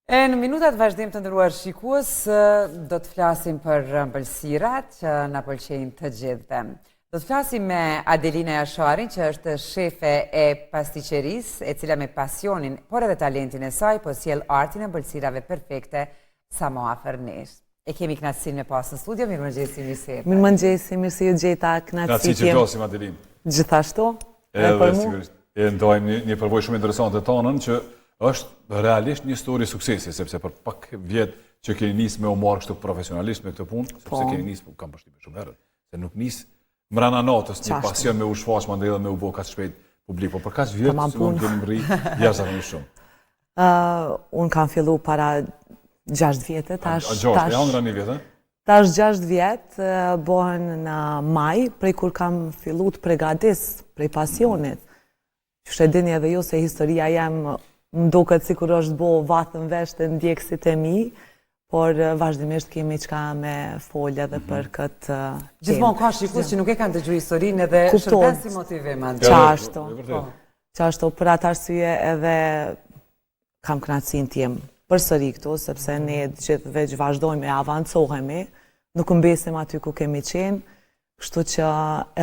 Në minutat vazhdim të ndëruar shikues, do të flasim për ëmbëlsirat që na pëlqejnë të gjithëve. Do të flasim me Adelina Jasharin, që është shefe e pastiqerisë, e cila me pasionin, por edhe talentin e saj, po sjell artin e ëmbëlsirave perfekte sa më afër nesh. E kemi kënaqësinë me pas në studio, mirëmëngjesi Mirësepa. Mirëmëngjesi, mirë se ju gjeta, kënaqësi që flasim Adelin. Gjithashtu. Edhe sigurisht, e ndajmë një përvojë shumë interesante tonën që është realisht një histori suksesi, sepse për pak vjet që keni nisë me u marrë kështu profesionalisht me këtë punë, sepse keni nisë, kam përshtypjen shumë herët, se nuk nisë mbrana natës një pasion me u shfaq mandej dhe me u bë kaq shpejt publik, por për kaq vjet që keni mri jashtëzakonisht shumë. Unë kam fillu para 6 vjetë, tash 6 vjetë, bëhen në maj, prej kur kam fillu të pregadis, prej pasionit. Që dini edhe ju se historia jem më duket sikur është bo vatën vesh të ndjekësit e mi, por vazhdimisht kemi qka me folja dhe për këtë temë. Gjithmonë ka shikues që nuk e kanë dëgjuar historinë edhe shërben si motivim. Qashtu, për atë arsye edhe kam kënaqësinë të jem përsëri këtu, sepse ne gjithë veç vazhdojmë e avancohemi, nuk mbesim aty ku kemi qenë, kështu që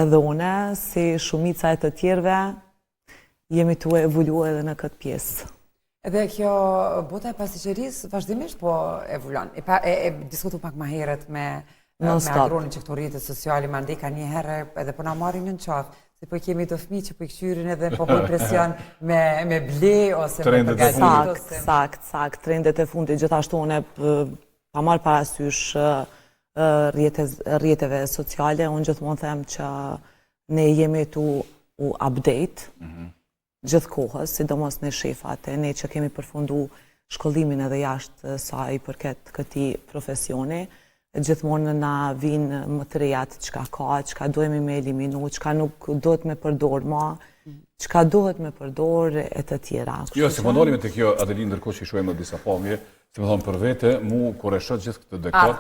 edhe une, si shumica e të tjerve, jemi të evolu edhe në këtë pjesë. Edhe kjo bota e pastiqerisë vazhdimisht po evolon. E diskutu pak më herët me Adronin që këto rrjetet sociale, mandej ka një herë edhe po na marrin në qafë, se po kemi të fëmijë që po i këshyrin edhe po bëjnë presion me ble ose me përgatitur. Sakt, trendet e fundit gjithashtu unë pa marrë parasysh rrjeteve sociale, unë gjithmonë them që ne jemi tu update gjithë kohës, sidomos në shefat, ne që kemi përfundu shkollimin edhe jashtë sa i përket këti profesioni, gjithmonë na vinë më të rejat çka ka, çka duhemi me eliminu, çka nuk duhet me përdor ma, çka duhet me përdor e të tjera. Jo, se pëndorim e të kjo, Adelin, ndërkohë që i shuajmë disa pamje, se më thonë për vete, mu kur e shoh gjithë këtë dekor,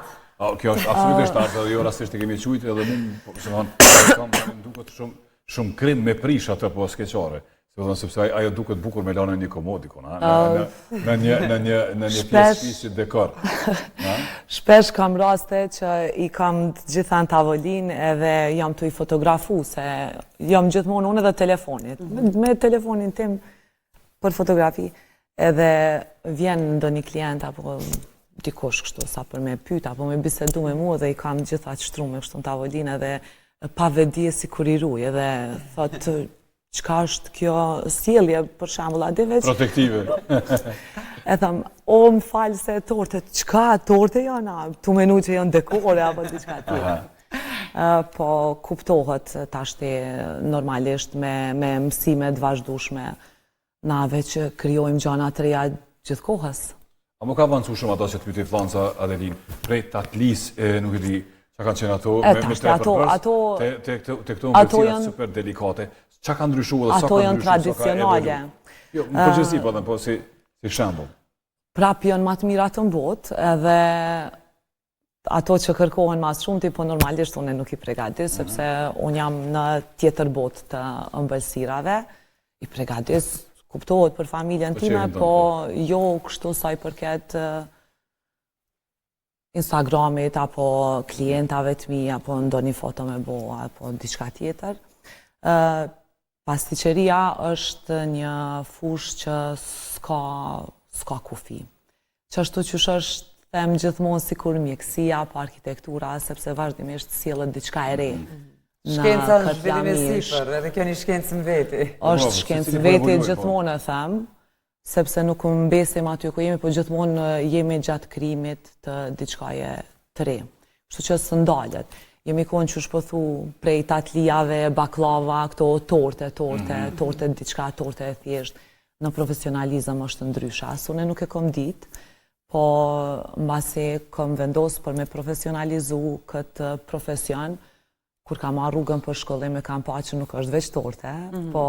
kjo është absolutisht artë, edhe jo rastisht e kemi qujtë, edhe mu, se më thonë, kam duket shumë krim me prish atë po skeqare. Sepse ajo duket bukur me lanë një komodikon, në një pjesë shtëpisë dekor. Shpesh kam raste që i kam gjitha në tavolin edhe jam të i fotografu, se jam gjithmonë unë edhe telefonit. Me telefonin tim për fotografi, edhe vjen ndo një klient apo dikush kështu, sa për me pyta, apo me bisedu me mu, edhe i kam gjitha që shtrume kështu në tavolin, edhe pa vedije si kur i ruj, edhe thotë, qka është kjo sjellje, për shembull, a di veç... Protektive. E thëmë, o më falë se torte, qka torte janë, tu menu që janë dekore, apo diçka tjera. Po kuptohet tashti normalisht me mësime të vazhdueshme, nave që krijojmë gjana të reja gjithë kohës. A më ka avancu shumë ato që të pyeti Flanca, Adelin, prej Tatlis, nuk e di, që kanë qenë ato, te këto mbëlsira super delikate, qa ka ndryshu dhe sa ka ndryshu? Ato janë tradicionale. Jo, më përgjithësi, po si shembull. Prap janë më të mirat në botë, edhe ato që kërkohen mas shumëti, po normalisht unë nuk i pregadis, sepse unë jam në tjetër botë të ëmbëlsirave, i pregadis, kuptohet për familjen time, po jo kështu sa i përket Instagramit, apo klientave të mi, apo ndonjë foto me bo, apo diçka tjetër. Pastiqeria është një fushë që s'ka kufi. Qashtu qysh është them gjithmonë si kur mjekësia, po arkitektura, sepse vazhdimisht sjellët diçka e re. Shkenca është zhvillim e sipër, edhe kjo një shkencë në veti. Është shkencë në veti gjithmonë e them, sepse nuk mbesim aty ku jemi, po gjithmonë jemi gjatë krijimit të diçkaje të re. Kështu që së ndalet. Jemi konë që shpëthu prej tatlijave, baklava, këto torte, diçka torte e thjesht, në profesionalizëm është ndrysha. Asune nuk e kom ditë, po mbasi kom vendosë për me profesionalizu këtë profesion, kur kam marrë rrugën për shkollim e kam pa që nuk është veç torte, po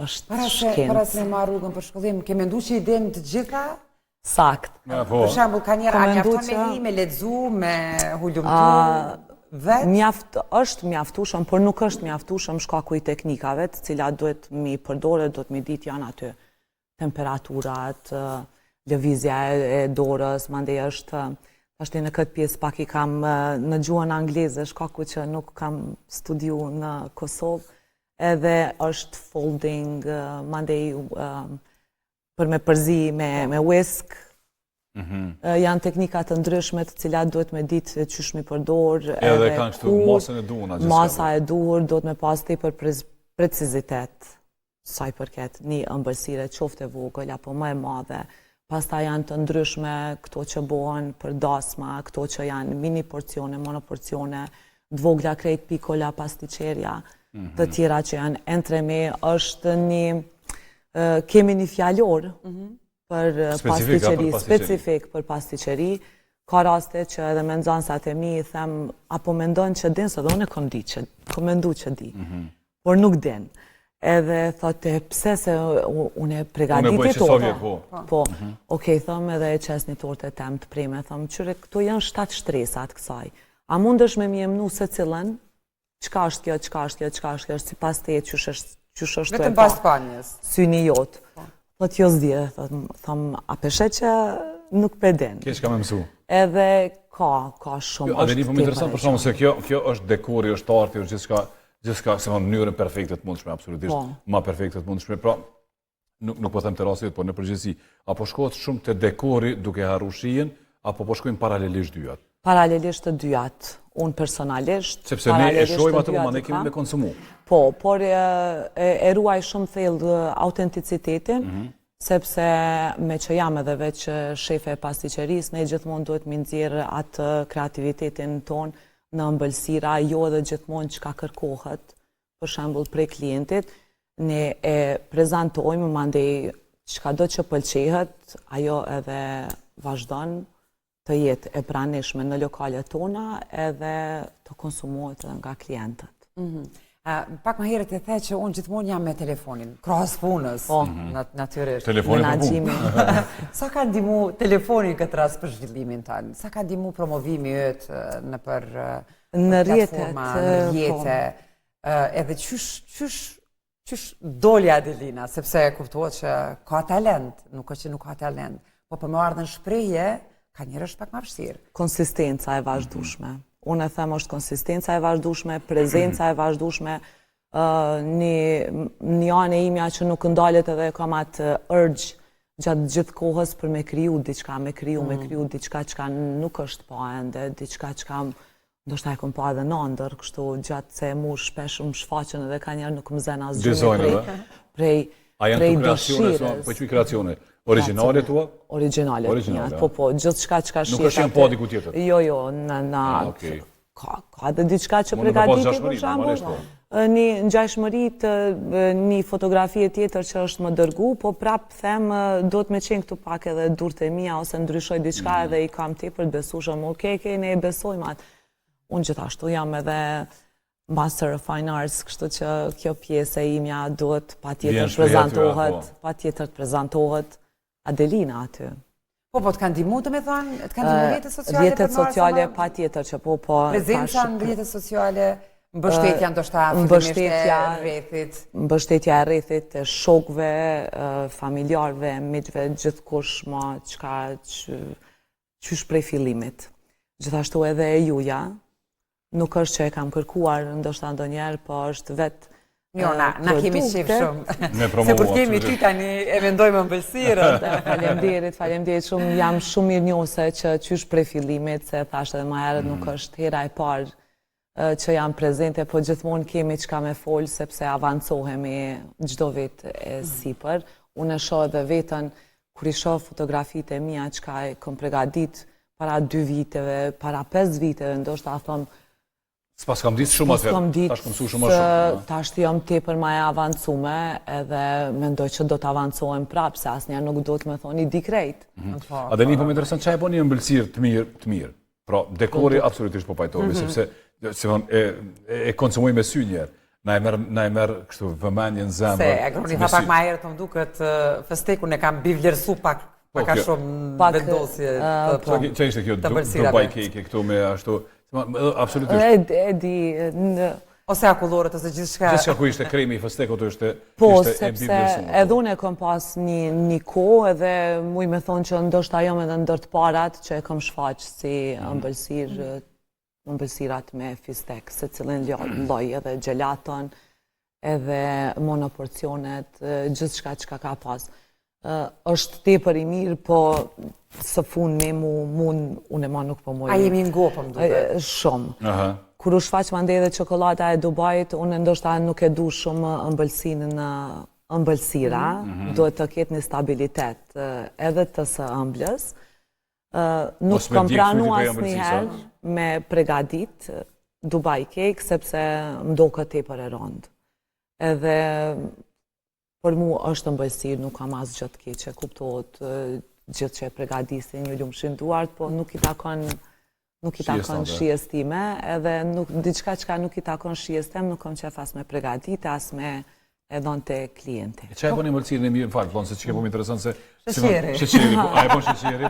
është shkencë. Para se me marrë rrugën për shkollim, ke mendu që i den të gjitha? Sakt. Për shembull, ka njerë, a mjafton me hi, me lexu, me hullumtu? është mjaftueshëm, por nuk është mjaftueshëm shkaku i teknikave, të cilat duhet mi përdore, duhet mi ditë janë aty temperaturat, lëvizja e dorës, mandej është në këtë pjesë pak i kam në gjuhën angleze, shkaku që nuk kam studiu në Kosovë, edhe është folding, mandej për me përzi me whisk. Janë teknikat të ndryshme të cilat duhet me ditë qysh mi përdor. Edhe kanë kështu masën e duhur. Masa e duhur, duhet me pas të për precizitet, sa i përket një ëmbëlsire qofte vogël apo më e madhe. Pasta janë të ndryshme këto që bohen për dasma, këto që janë mini porcione, monoporcione, dvogla krejt pikola, pastiqerja, të tjera që janë entreme, është kemi një fjallor për pastiqeri, specifik për pastiqeri. Ka raste që edhe me nxansat e mi them, apo mendon që din, se dhe unë kom mendu që di, por nuk din. Edhe thote, pse se unë e pregaditit torta. Po, okej, thëmë edhe e qes një torte e tem të prime, thëmë, qyre, këto janë 7 shtresat kësaj. A mundesh me mi emnu se cilën, qka është kjo, qka është kjo, si pas te qysh është të e vetëm pas panjës. Syni jotë. Thot, jo zdje, thëmë, a peshe që nuk pedin. Keq ka me mësu. Edhe ka shumë. A dhe një për më interesant për shumë se kjo është dekori, është arti, është gjithçka se në mënyrën perfekte të mundshme, absolutisht, ma perfekte të mundshme, pra nuk po them të rastit, por në përgjithësi, apo shkohet shumë të dekori duke harru shijen, apo po shkojnë paralelisht dyjat? Paralelisht të dyjat, unë personalisht. Sepse ne e shojmë atë, ma ne kemi me konsumu. Po, por e ruaj shumë thellë autenticitetin, sepse me që jam edhe veç shefe e pastiqeris, ne gjithmonë duhet mi nxjerrë atë kreativitetin tonë në ëmbëlsira, jo edhe gjithmonë që ka kërkohet, për shembull prej klientit, ne e prezentojmë, mandej çka do që pëlqehet, ajo edhe vazhdon të jetë e pranishme në lokalet tona, edhe të konsumohet edhe nga klientët. Pak më herët e the që unë gjithmonë jam me telefonin, krahas punës, natyrisht. Telefonin për punë. Sa ka ndihmu telefonin këtë rast për zhvillimin tanë? Sa ka ndihmu promovimi ytë në për platforma, në rrjete? Edhe qysh doli Adelina, sepse kuptohet që ka talent, nuk është që nuk ka talent, po për më ardhën shprehje, ka njerëz pak më vështirë. Konsistenca e vazhdueshme. Unë e them është konsistenca e vazhdueshme, prezenca e vazhdueshme, një anë e imja që nuk ndalet edhe kam atë urge gjatë gjithë kohës për me kriju diçka, me kriju diçka që nuk është pa ende, diçka që ndoshta e kom pa edhe në ndër, kështu gjatë se mu shpesh më shfaqen edhe ka njerë nuk më zen asgjë prej dëshirës. Po që i kreacione? Originale tua? Originale, po, gjithë shka që ka shqeta. Nuk është jenë pa diku tjetër? Jo, ka dhe diçka që pregaditi për shambull. Një ngjashmëri të një fotografie tjetër që është më dërgu, po prap them do të me qenë këtu pak edhe durët e mia ose ndryshoj diçka edhe i kam tepër të besueshëm, okej, ne e besojmë atë. Unë gjithashtu jam edhe Master of Fine Arts, kështu që kjo pjesë e imja duhet patjetër të prezentohet Adelina aty. Po të kanë ndihmu të me thonë, të kanë ndihmu rrjetet sociale? Rrjetet sociale patjetër që po. Prezenca në rrjetet sociale, mbështetja ndoshta fillimisht e rrethit. Mbështetja e rrethit, e shokëve, familjarëve, miqve, gjithkush ma qysh prej fillimit. Gjithashtu edhe e juja, nuk është që e kam kërkuar ndoshta ndonjëherë, po është vetë na kemi qef shumë. Se për kemi ty tani e mendojmë ëmbëlsirën. Faleminderit shumë, jam shumë mirë njohëse që qysh prej fillimit, se thashtë edhe më herët nuk është hera e parë që jam prezente, po gjithmonë kemi çka me folë, sepse avancohemi çdo vit e sipër. Unë e shoh edhe veten, kur i shoh fotografitë e mia çka e kam përgatitur para 2 viteve, para 5 viteve, ndoshta them s'pas kam ditë shumë atëherë, tash kam mësuar shumë më shumë. Tash jam tepër më e avancuar edhe mendoj që do të avancojmë prapë, se asnjëherë nuk do të më thoni di krejt. Adeni, po më intereson çfarë bën një ëmbëlsirë të mirë. Pra, dekori absolutisht po pajtohemi, sepse e konsumoj me sy njerë. Na e merr kështu vëmendjen zemër. Se agroni tha pak më herët më duket festekun e kam bivlerësu pak ka shumë vendosje të ishte kjo Dubai cake këtu me ashtu. Absolutisht. E di, Ose akullorët, ose gjithçka. Gjithçka ku ishte kremi i fëstekut ishte Po, ishte e sepse biblesuar. edhe unë e kam pas një kohë edhe muj me thonë që ndoshta jam edhe ndër të parat që e kam shfaq si ëmbëlsirat me fistek, se cilin lloj edhe gjelaton, edhe monoporcionet, gjithçka që ka pas. Është tepër i mirë, po së fund me unë e ma nuk po muj. A jemi ngopëm duke? Shumë. Kur u shfaq mandej edhe çokolata e Dubajit, unë ndoshta nuk e du shumë ëmbëlsinë në ëmbëlsira, duhet të ketë një stabilitet edhe të së ëmblës. Nuk kam pranuar asnjëherë me pregadit Dubai cake, sepse më duket tepër e rëndë. Edhe për mua është ëmbëlsirë, nuk kam asgjë të keqe, kuptohet gjithë që e pregadisin një lumshin duart, po nuk i takon shijes time, edhe diçka që nuk i takon shijes tem, nuk kam qef as me pregadite, as me edhon të klienti. E që e bon ëmbëlsirën e mirë, në falë, se që ke po më interesant se... Sheqeri. Sheqeri, a e bon sheqeri?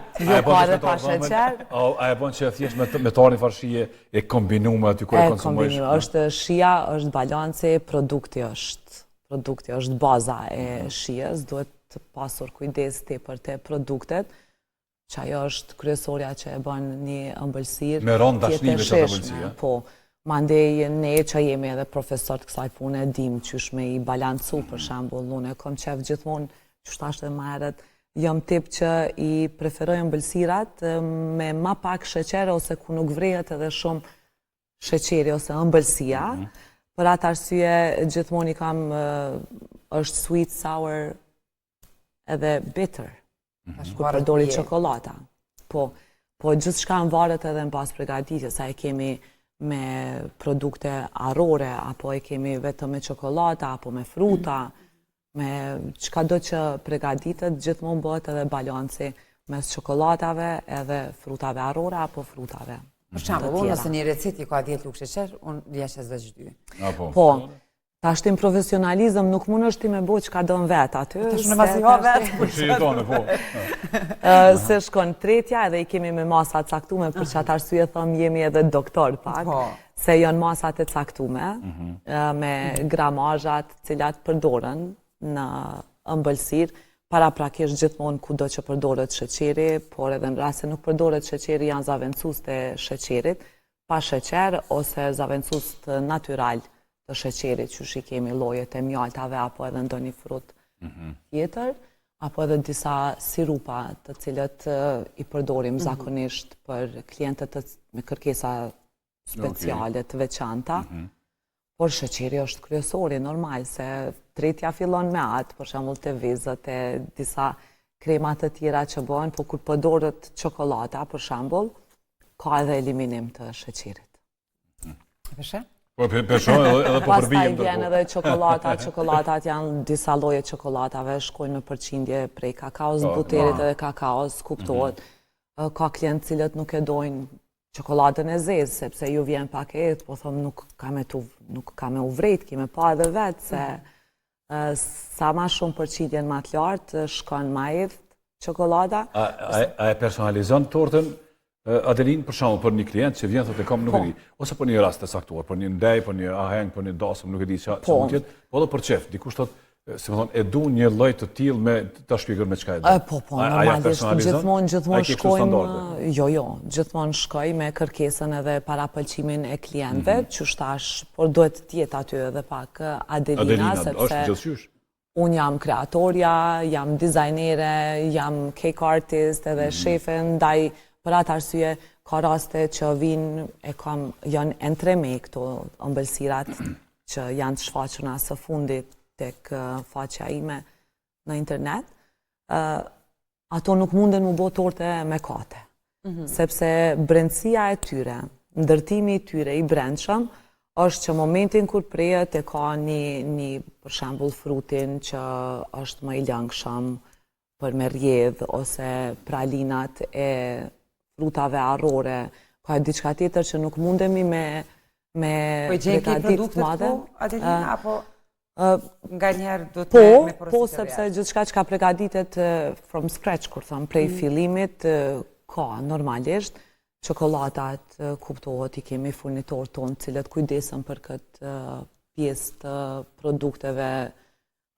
A e bon që thjesht me tarë një farë shije e kombinume aty kur e konsumojsh? Është shija, është balanci, produkti është baza e shijes, duhet të pasur kujdes tepër te produktet, që ajo është kryesorja që e bën një ëmbëlsirë. Me rënd dashnive që të ëmbëlsia. Po, mandej ne që jemi edhe profesor të kësaj pune, dim qysh me i balancu, për shembull, unë e kom qef gjithmonë, që shtasht edhe më herët, jam tip që i preferoj ëmbëlsirat me ma pak sheqer, ose ku nuk vrehet edhe shumë sheqeri ose ëmbëlsia. Për atë arsye, gjithmonë i kam është sweet, sour edhe bitter. Kur përdori çokolata. Po gjithë shka në varet edhe në pas pregaditjes, sa e kemi me produkte arrore, apo e kemi vetëm me çokolata, apo me fruta, me çka do që pregaditet, gjithmonë bëhet edhe balanci mes çokolatave edhe frutave arrore, apo frutave. Për shembull, unë nëse një recet i ka 10 lugë sheqer, unë vjeshes veç 2. Po, ta shtim profesionalizëm nuk mund është ti me bo që ka dënë vetë aty. Tash në masi ha vetë. Për që jetone, po. Se shkon tretja edhe i kemi me masat caktume, për që atë arsye thëmë jemi edhe doktor pak, se janë masat e caktume, me gramazhat cilat përdoren në ëmbëlsirë, para prakisht gjithmonë kudo që përdoret sheqeri, por edhe në rast se nuk përdoret sheqeri janë zaventus të sheqerit, pa sheqer ose zaventus të natyral të sheqerit, që shi kemi llojet e mjaltave, apo edhe ndonjë frut tjetër, apo edhe disa sirupa të cilët i përdorim zakonisht për klientët me kërkesa speciale të veçanta, por sheqeri është kryesori, normal, se tretja fillon me atë, për shembull të vizët e disa kremat të tjera që bëhen, po kur përdoret çokolata, për shembull, ka edhe eliminim të sheqerit. Peshe? Po pesho edhe po përbijem. Pastaj vjen edhe çokolatat janë disa lloje çokolatave, shkojnë me përqindje prej kakaos, buterit edhe kakaos, kuptohet. Ka klientë cilët nuk e dojnë çokoladën e zezë, sepse ju vjen paket, po thëmë nuk ka me uvrejt, kime pa edhe vetë, se sa ma shumë përqindjen ma të lartë, shkon ma edhë çokolada. A e personalizon tortën Adelin, për shembull, për një klient që vjen thotë kam nuk e di, ose për një rast të saktuar, për një ndej, për një aheng, për një dasëm, nuk e di çfarë mund të jetë, po edhe për çef, dikush thotë, si më thonë, e du një lloj të tillë me ta shpjeguar me çka e do. Po, normalisht gjithmonë shkojmë, gjithmonë shkoj me kërkesën edhe para pëlqimin e klientëve, që shtash, por duhet të jetë aty edhe pak Adelina, sepse unë jam kreatorja, jam dizajnere, jam cake artist edhe shefe, ndaj për atë arsye, ka raste që janë entreme këto ëmbëlsirat që janë të shfaquna së fundit tek faqja ime në internet. Ato nuk munden mu bo torte me kate, sepse brendësia e tyre, ndërtimi i tyre i brendshëm, është që momentin kur prejet e ka një për shembull frutin që është më i lëngshëm për me rjedh, ose pralinat e frutave arrore, ka diçka tjetër që nuk mundemi me pregadit të madhe. Adelina, apo nga njerë do të me porositë? Po, sepse gjithçka që ka pregaditet from scratch, kur thëmë, prej fillimit, ka normalisht, Çokollatat, kuptohet, i kemi furnitor tonë, cilët kujdesën për këtë pjesë të produkteve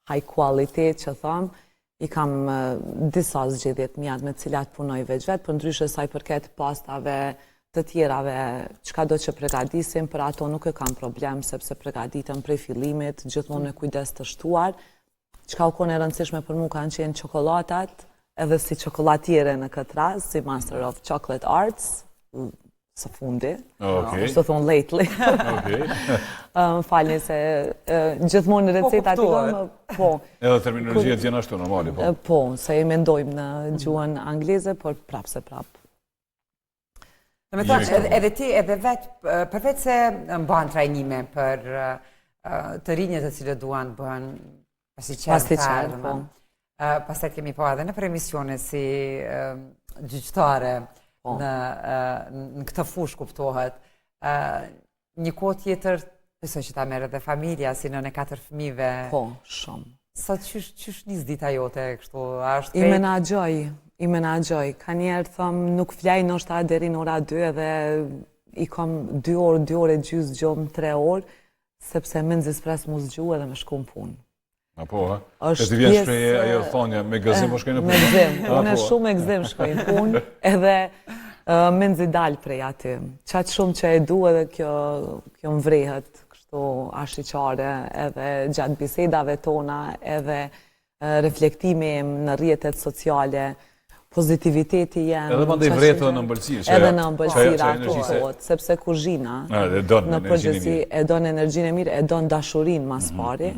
high quality, që thamë. I kam disa zgjedhjet mjatë me cilat punoj veç vetë, për ndryshe saj përket pastave të tjerave, çka do që përgatisim, për ato nuk e kam problem, sepse përgatitëm prej fillimit, gjithmonë me kujdes të shtuar. Çka u konë e rëndësishme për mu kanë qenë çokollatat, edhe si çokolatiere në këtë rast, si Master of Chocolate Arts, së fundi, është të thonë lately. Falni se gjithmonë recetat i kam, po. Edhe terminologjia të janë ashtu normale, po. Po, se i mendojmë në gjuhën angleze, por prapë se prapë. Në me thonë, edhe ti, edhe vetë, përveç se mban trajnime për të rinjët të cilët duan bëhen pastiqerë, po. Pastaj kemi po edhe në për emisione si gjyqtare, në këtë fush kuptohet. Një kohë tjetër, besoj që ta merret dhe familja, si nën e 4 fëmijëve. Po, shumë. Sa qysh nis dita jote kështu? I menagjoj. Ka njerë thëmë, nuk flaj ndoshta deri në ora 2 edhe i kam 2 orë e gjysmë gjomë 3 orë, sepse me nëzispres mu zgju edhe me shku në punë. Apo, ha? E të vjen shprej ajo thonja, me gëzim po shkojnë në punë? Me gëzim, unë e shumë me gëzim shkojnë në punë, edhe me nëzi dalë prej aty. Qatë shumë që e du edhe kjo më vrehet, kështu ashiqare, edhe gjatë bisedave tona, edhe reflektimi në rrjetet sociale, pozitiviteti jem. Edhe më ndaj vretë në mbëlsirë. Edhe në mbëlsira, sepse kuzhina në përgjësi e donë energjinë e mirë, e donë dashurin mas pari.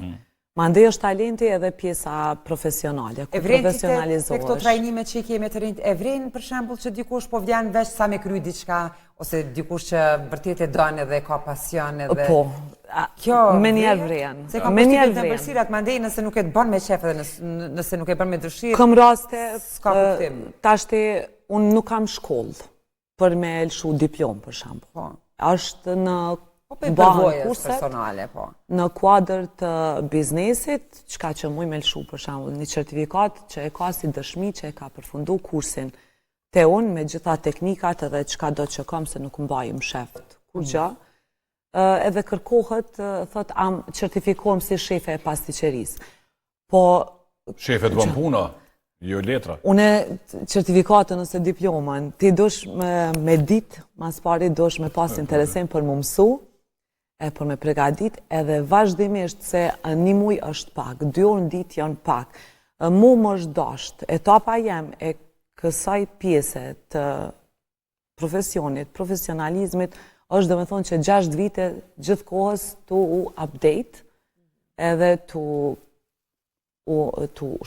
Ma ndaj është talenti edhe pjesa profesionale, ku profesionalizohesh. E këto trajnime që i kemi të rinjt, e vrenë për shembull që dikush po vjen veç sa me kry diçka, ose dikush që vërtet e donë edhe ka pasion edhe... Po, me njerë vrenë. Se ka përshtypjen të mbëlsirat, ma ndej nëse nuk e të bën me qef edhe nëse nuk e bën me dëshirë, këm raste, s'ka kuptim. Tashti, unë nuk kam shkollë për me lëshu diplom, për shembull. Është në personale, po. Në kuadër të biznesit, çka që muj me lëshu për shembull një certifikat që e ka si dëshmi që e ka përfundu kursin te unë me gjitha teknikat edhe çka do që kam se nuk mbajmë sheft kur gjë, edhe kërkohet, thot, certifikohem si shefe e pastiqerisë. Po... Shefe të bën puna, jo letra. Une certifikatën ose diplomën, ti dosh me ditë, mas pari dosh me pas interesim për më mësu, për me pregadit, edhe vazhdimisht se një muj është pak, 2 orë në ditë janë pak. Mu më është dasht, etapa jem e kësaj pjese të profesionit, profesionalizmit, është dhe me thonë që 6 vite gjithë kohës të update, edhe të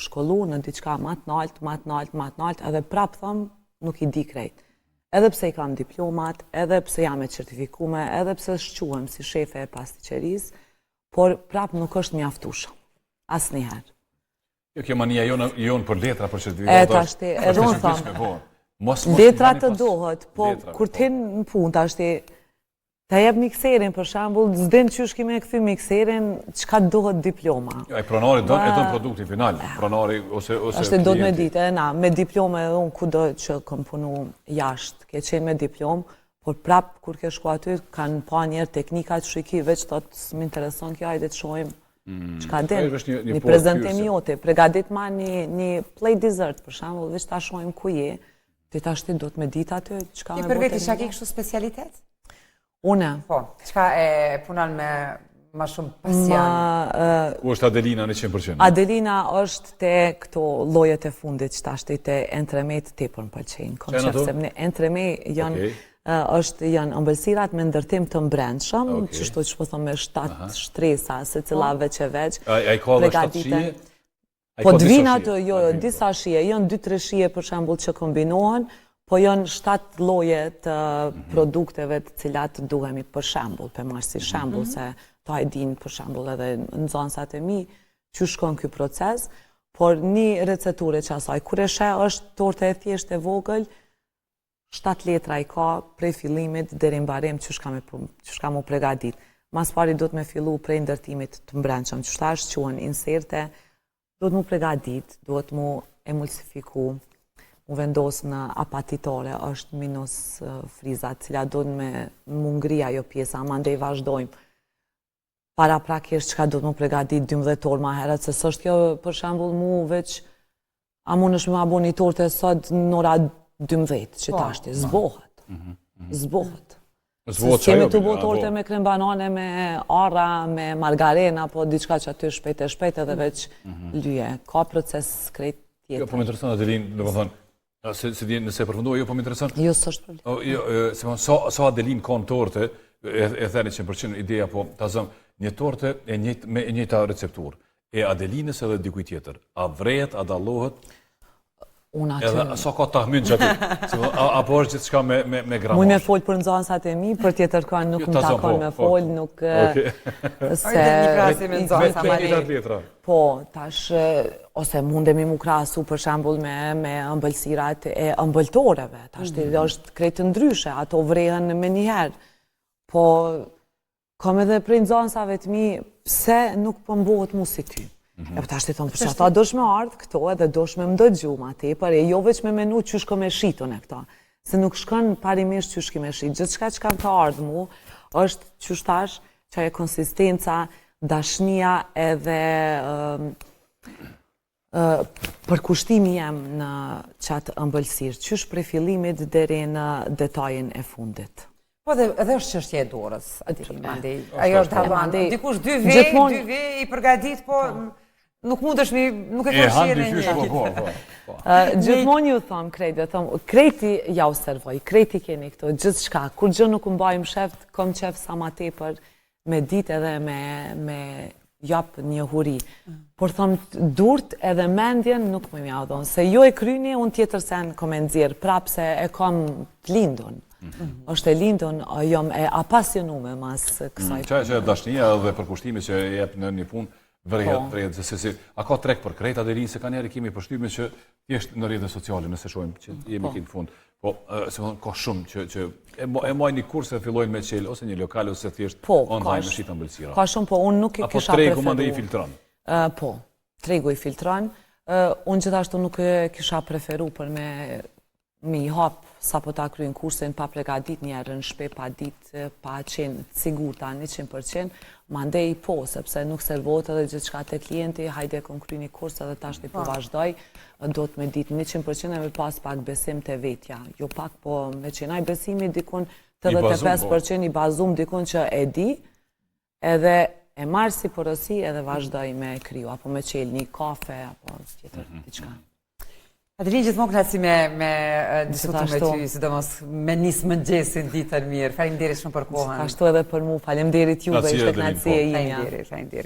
shkollu në diçka matë nalt, edhe prapë thëmë nuk i di krejt. Edhe pse i kam diplomat, edhe pse jam e certifikume, edhe pse shquhem si shefe e pastiqerisë, por prapë nuk është mjaftueshëm. Asnjëherë. Jo, kjo mania jonë për letra, për certifikat. Tashti, edhe unë thamë. Letra të dohet, po kur ti në punë tashti, ta jep mikserin për shembull, s'din çysh kime e kthy mikserin, çka dohet diploma. Jo, ai pronari don e don produktin final, pronari ose është do të me ditë, me diplomë edhe unë kudo që kam punu jashtë, ke qenë me diplomë, por prap kur ke shku aty kanë pa njerë teknikat shiki, veç thot s'më intereson kjo, hajde të shohim çka din. Një prezantim jote, përgatit ma një plate dessert për shembull, veç ta shohim ku je, ti tashti do të me ditë aty çka me botë. Ti për veti çka ke kështu specialitet? Une? Po, qka e punan me ma shumë pasion? Ku është Adelina në 100%? Adelina është te këto lojet e fundit që tashti te entremet te për më pëlqenjë. Koncept se më entreme janë ëmbëlsirat me ndërtim të mbrendshëm, që shto që po thëmë me 7 shtresa, se cila veç e veç. A i ka dhe 7 shije? Po dvina të, jo, disa shije, janë 2-3 shije për shembull që kombinohen, po janë 7 lloje të produkteve të cilat duhemi për shembull, për marrë si shembull, se ta e din për shembull edhe nxënësat e mi, që shkon ky proces, por një receture që asaj, kur e sheh është torte e thjeshtë e vogël, 7 letra i ka prej fillimit deri në mbarim që shka mu pregadit. Mas pari do të me fillu prej ndërtimit të mbrendshëm, që shta është quhen inserte, do të mu pregadit, do të mu emulsifiku, u vendos në apatitore, është minus friza, cila do me mungria jo pjesa, ma ndej vazhdojmë. Para prakisht çka do të më pregadit 12 orë ma herët, se s'është kjo për shembull mu veç, a mund është me aboni torte sot në ora 12, që tashti, zbohet. Zbohet. Se kemi të bo torte me krem banane, me arra, me margarena, po diçka që aty shpejt edhe veç lyje. Ka proces krejt tjetër. Jo, po më interesant, Adelin, do më thonë, se di nëse përfundoj, jo, po më interesant. Jo, s'është problem. Sa Adelin ka në torte, e theni 100% ideja, po ta zëm, një torte me njëta receptur, e Adelinës edhe dikuj tjetër, a vrejet, a dallohet, edhe sa ka tahmin që aty, apo është gjithë shka me gramazh? Muj me folë për nxansat e mi, për tjetër kanë nuk më takon me folë, nuk... Se... Një krasi me nxansa mani. Po, tash, ose mundemi mu krasu për shembull me ëmbëlsirat e ëmbëltoreve, tash është krejtë ndryshe, ato vrehen me njëherë, po kam edhe prej nxansave të mi, pse nuk pëmbohet mu si ty? E për ta shtë thonë, përsa ta dosh me ardhë këto edhe dosh me më dëgju ma tepër, e jo veç me menu qysh ko me shitun e këta. Se nuk shkon parimisht qysh ki me shit. Gjithë shka që kam të ardhë mu, është qysh tash që e konsistenca, dashnia edhe përkushtimi jem në qatë ëmbëlsirë. Qysh prej fillimit deri në detajin e fundit. Po edhe është çështje e dorës, ajo është dalluar. Dikush 2 vej i përgatit, po nuk mundesh nuk e ka shirë në një. Gjithmonë ju thom krejti ja observoj, krejti keni këto, gjithë shka, kur gjë nuk mbajmë sheft, kom qef sa ma tepër me dit edhe me jap një huri. Por thom durt edhe mendjen nuk më mja odhon, se jo e kryni, unë tjetër sen kom e nxirë, prap se e kom të lindun. është e lindun, jom e apasionume mas kësaj. Që e dashnia dhe përkushtimi që e jep në një punë, vrejet, se a ka trek për krejt Adelin, se ka njerë kemi përshtyme që jeshtë në rrjetet sociale, nëse shojmë që jemi këtë fund. Po, se më thonë, ka shumë që e maj një kurs e fillojnë me qelë, ose një lokal, ose thjesht online në shqitë ëmbëlsira. Ka shumë, po unë nuk i kisha preferu. Apo tregu më i filtron? Po, tregu i filtron. Unë gjithashtu nuk kisha preferu për me i hap sa po ta kryin kursin pa pregadit njerën shpe, pa dit, pa qenë sigurta 100%, ma ndej po, sepse nuk servohet edhe gjithë shka të klienti, hajde kon kryin një kurs edhe tashti po vazhdoj, do të me dit 100% e me pas pak besim të vetja. Jo pak, po me qenaj besimi dikun 85% i bazum dikun që e di, edhe e marë si porosi edhe vazhdoj me kryu, apo me qelë një kafe, apo tjetër, diçka. Adelin, gjithmonë knaqësi me diskutu me ty, sidomos me nisë mëngjesin ditën mirë. Faleminderit shumë për kohën. Ashtu edhe për mu, faleminderit juve, ishte knaqësi e imja. Faleminderit.